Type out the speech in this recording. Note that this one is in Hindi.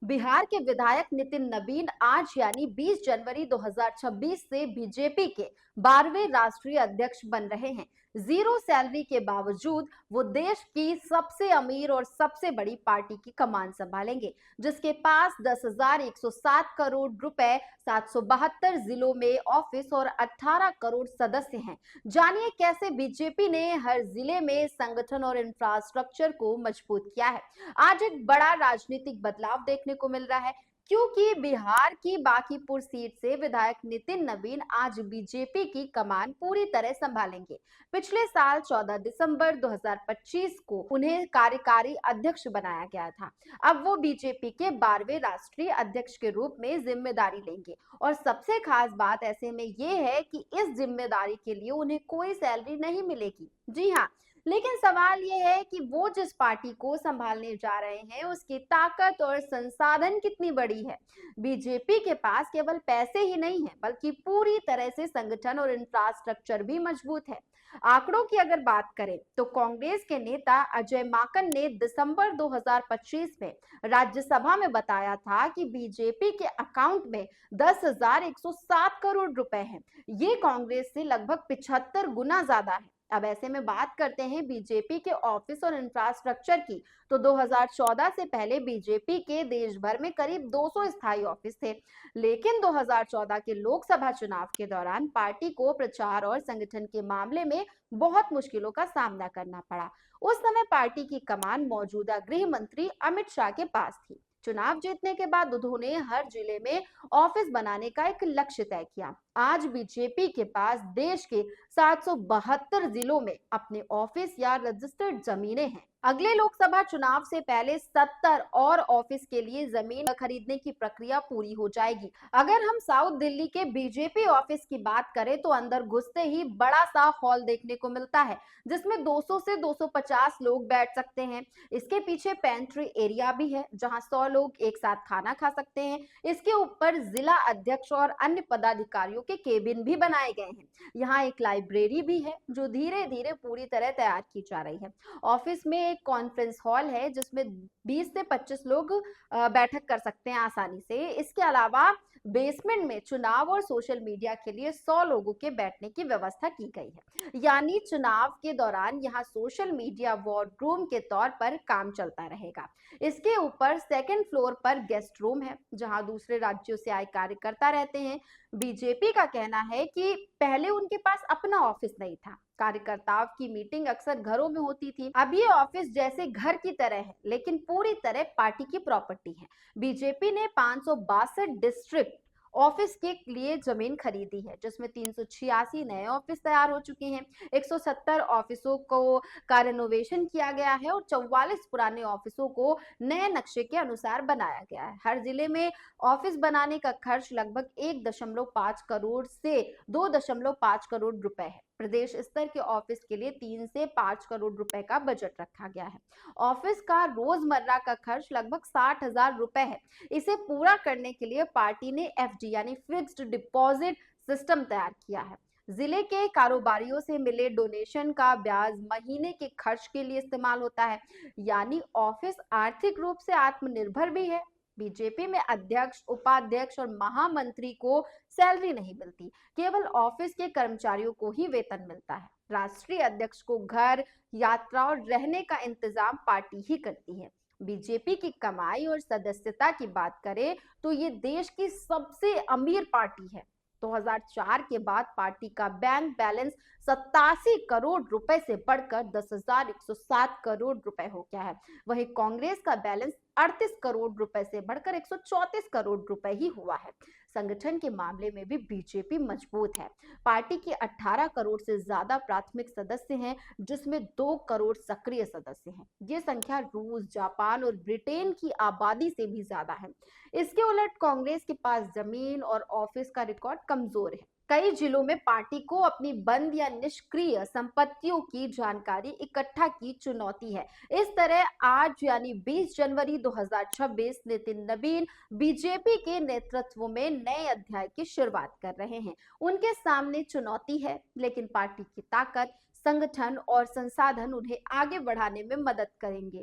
बिहार के विधायक नितिन नवीन आज यानी 20 जनवरी 2026 से बीजेपी के 12वें राष्ट्रीय अध्यक्ष बन रहे हैं। जीरो सैलरी के बावजूद वो देश की सबसे अमीर और सबसे बड़ी पार्टी की कमान संभालेंगे, जिसके पास 10,107 करोड़ रुपए, 772 जिलों में ऑफिस और 18 करोड़ सदस्य हैं। जानिए कैसे बीजेपी ने हर जिले में संगठन और इंफ्रास्ट्रक्चर को मजबूत किया है। आज एक बड़ा राजनीतिक बदलाव देखने को मिल रहा है, क्योंकि बिहार की बांकीपुर सीट से विधायक नितिन नवीन आज बीजेपी की कमान पूरी तरह संभालेंगे। पिछले साल 14 दिसंबर 2025 को उन्हें कार्यकारी अध्यक्ष बनाया गया था। अब वो बीजेपी के 12वें राष्ट्रीय अध्यक्ष के रूप में जिम्मेदारी लेंगे और सबसे खास बात ऐसे में ये है कि इस जिम्मेदारी के लिए उन्हें कोई सैलरी नहीं मिलेगी। जी हाँ, लेकिन सवाल ये है कि वो जिस पार्टी को संभालने जा रहे हैं उसकी ताकत और संसाधन कितनी बड़ी है। बीजेपी के पास केवल पैसे ही नहीं है, बल्कि पूरी तरह से संगठन और इंफ्रास्ट्रक्चर भी मजबूत है। आंकड़ों की अगर बात करें तो कांग्रेस के नेता अजय माकन ने दिसंबर 2025 में राज्यसभा में बताया था कि बीजेपी के अकाउंट में 10,107 करोड़ रुपए हैं। ये कांग्रेस से लगभग 75 गुना ज्यादा है। अब ऐसे में बात करते हैं बीजेपी के ऑफिस और इंफ्रास्ट्रक्चर की, तो 2014 से पहले बीजेपी के देश भर में करीब 200 स्थायी ऑफिस थे। लेकिन 2014 के लोकसभा चुनाव के दौरान पार्टी को प्रचार और संगठन के मामले में बहुत मुश्किलों का सामना करना पड़ा। उस समय पार्टी की कमान मौजूदा गृह मंत्री अमित शाह के पास थी। चुनाव जीतने के बाद उन्होंने हर जिले में ऑफिस बनाने का एक लक्ष्य तय किया। आज बीजेपी के पास देश के 772 जिलों में अपने ऑफिस या रजिस्टर्ड जमीनें हैं। अगले लोकसभा चुनाव से पहले 70 और ऑफिस के लिए जमीन खरीदने की प्रक्रिया पूरी हो जाएगी। अगर हम साउथ दिल्ली के बीजेपी ऑफिस की बात करें तो अंदर घुसते ही बड़ा सा हॉल देखने को मिलता है, जिसमें 200 से 250 लोग बैठ सकते हैं। इसके पीछे पेंट्री एरिया भी है, जहां 100 लोग एक साथ खाना खा सकते हैं। इसके ऊपर जिला अध्यक्ष और अन्य पदाधिकारियों के केबिन भी बनाए गए हैं। यहाँ एक लाइब्रेरी भी है, जो धीरे धीरे पूरी तरह तैयार की जा रही है। ऑफिस में एक कॉन्फ्रेंस हॉल है, जिसमें 20 से 25 लोग बैठक कर सकते हैं आसानी से। इसके अलावा बेसमेंट में चुनाव और सोशल मीडिया के लिए 100 लोगों के बैठने की व्यवस्था की गई है। यानी चुनाव के दौरान यहाँ सोशल मीडिया वॉर रूम के तौर पर काम चलता रहेगा। इसके ऊपर सेकंड फ्लोर पर गेस्ट रूम है, जहां दूसरे राज्यों से आए कार्यकर्ता रहते हैं। बीजेपी का कहना है कि पहले उनके पास अपना ऑफिस नहीं था, कार्यकर्ताओं की मीटिंग अक्सर घरों में होती थी। अब ये ऑफिस जैसे घर की तरह है, लेकिन पूरी तरह पार्टी की प्रॉपर्टी है। बीजेपी ने 562 डिस्ट्रिक्ट ऑफिस के लिए जमीन खरीदी है, जिसमें 386 नए ऑफिस तैयार हो चुके हैं। 170 ऑफिसों को का रेनोवेशन किया गया है और 44 पुराने ऑफिसों को नए नक्शे के अनुसार बनाया गया है। हर जिले में ऑफिस बनाने का खर्च लगभग 1.5 करोड़ से 2.5 करोड़ रुपए है। प्रदेश स्तर के ऑफिस के लिए 3 से 5 करोड़ रुपए का बजट रखा गया है। ऑफिस का रोजमर्रा का खर्च लगभग 60,000 रुपए है। इसे पूरा करने के लिए पार्टी ने एफडी यानी फिक्स्ड डिपॉजिट सिस्टम तैयार किया है। जिले के कारोबारियों से मिले डोनेशन का ब्याज महीने के खर्च के लिए इस्तेमाल होता है। यानी ऑफिस आर्थिक रूप से आत्मनिर्भर भी है। बीजेपी में अध्यक्ष, उपाध्यक्ष और महामंत्री को सैलरी नहीं मिलती, केवल ऑफिस के कर्मचारियों को ही वेतन मिलता है। राष्ट्रीय अध्यक्ष को घर, यात्रा और रहने का इंतजाम पार्टी ही करती है। बीजेपी की कमाई और सदस्यता की बात करें तो ये देश की सबसे अमीर पार्टी है। 2004 के बाद पार्टी का बैंक बैलेंस 87 करोड़ रुपए से बढ़कर 10,107 करोड़ रुपए हो गया है। वहीं कांग्रेस का बैलेंस 38 करोड़ रुपए से बढ़कर 134 करोड़ रुपए ही हुआ है। संगठन के मामले में भी बीजेपी मजबूत है। पार्टी के 18 करोड़ से ज्यादा प्राथमिक सदस्य हैं, जिसमें 2 करोड़ सक्रिय सदस्य हैं। ये संख्या रूस, जापान और ब्रिटेन की आबादी से भी ज्यादा है। इसके उलट कांग्रेस के पास जमीन और ऑफिस का रिकॉर्ड कमजोर है। कई जिलों में पार्टी को अपनी बंद या निष्क्रिय संपत्तियों की जानकारी इकट्ठा की चुनौती है। इस तरह आज यानी 20 जनवरी 2026 नितिन नवीन बीजेपी के नेतृत्व में नए अध्याय की शुरुआत कर रहे हैं। उनके सामने चुनौती है, लेकिन पार्टी की ताकत, संगठन और संसाधन उन्हें आगे बढ़ाने में मदद करेंगे।